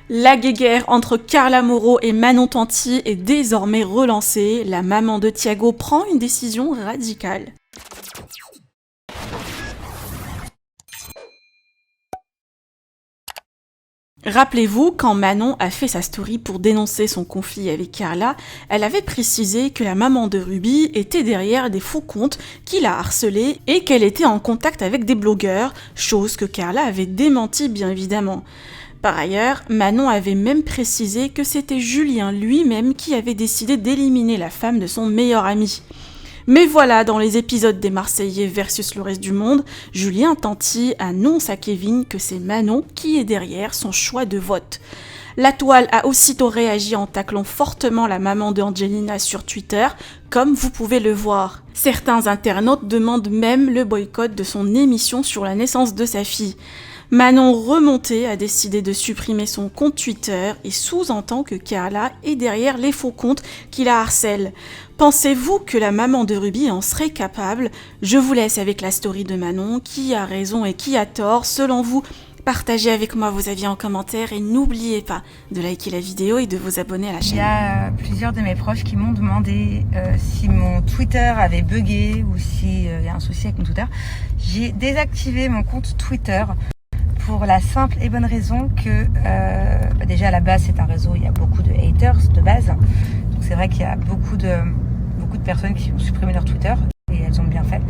La guéguerre entre Carla Moreau et Manon Tanti est désormais relancée. La maman de Thiago prend une décision radicale. Rappelez-vous, quand Manon a fait sa story pour dénoncer son conflit avec Carla, elle avait précisé que la maman de Ruby était derrière des faux comptes qui la harcelaient et qu'elle était en contact avec des blogueurs, chose que Carla avait démenti bien évidemment. Par ailleurs, Manon avait même précisé que c'était Julien lui-même qui avait décidé d'éliminer la femme de son meilleur ami. Mais voilà, dans les épisodes des Marseillais versus le reste du monde, Julien Tanti annonce à Kevin que c'est Manon qui est derrière son choix de vote. La toile a aussitôt réagi en taclant fortement la maman d'Angelina sur Twitter, comme vous pouvez le voir. Certains internautes demandent même le boycott de son émission sur la naissance de sa fille. Manon remontée a décidé de supprimer son compte Twitter et sous-entend que Carla est derrière les faux comptes qui la harcèlent. Pensez-vous que la maman de Ruby en serait capable ? Je vous laisse avec la story de Manon, qui a raison et qui a tort selon vous. Partagez avec moi vos avis en commentaire et n'oubliez pas de liker la vidéo et de vous abonner à la chaîne. Il y a plusieurs de mes proches qui m'ont demandé si mon Twitter avait bugué ou s'il y a un souci avec mon Twitter. J'ai désactivé mon compte Twitter pour la simple et bonne raison que déjà à la base c'est un réseau, il y a beaucoup de haters de base. Donc c'est vrai qu'il y a beaucoup de personnes qui ont supprimé leur Twitter et elles ont bien fait.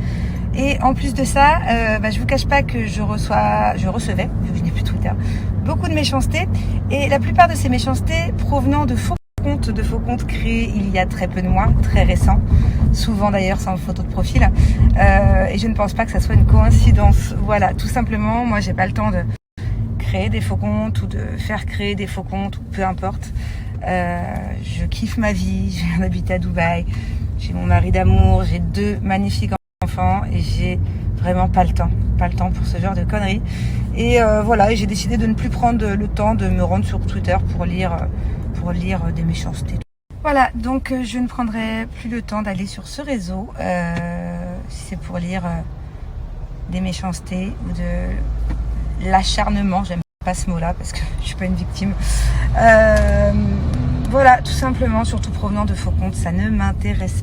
Et en plus de ça, je vous cache pas que je recevais, vu que je n'ai plus Twitter, beaucoup de méchanceté. Et la plupart de ces méchancetés provenant de faux comptes créés il y a très peu de mois, très récents, souvent d'ailleurs sans photo de profil. Et je ne pense pas que ça soit une coïncidence. Voilà, tout simplement, moi j'ai pas le temps de créer des faux comptes ou de faire créer des faux comptes, ou peu importe. Je kiffe ma vie, je viens d'habiter à Dubaï, j'ai mon mari d'amour, j'ai 2 magnifiques enfants et j'ai vraiment pas le temps pour ce genre de conneries. Et voilà, j'ai décidé de ne plus prendre le temps de me rendre sur Twitter pour lire des méchancetés. Voilà, donc je ne prendrai plus le temps d'aller sur ce réseau si c'est pour lire des méchancetés ou de l'acharnement. J'aime pas ce mot-là parce que je suis pas une victime. Voilà, tout simplement, surtout provenant de faux comptes, ça ne m'intéresse pas.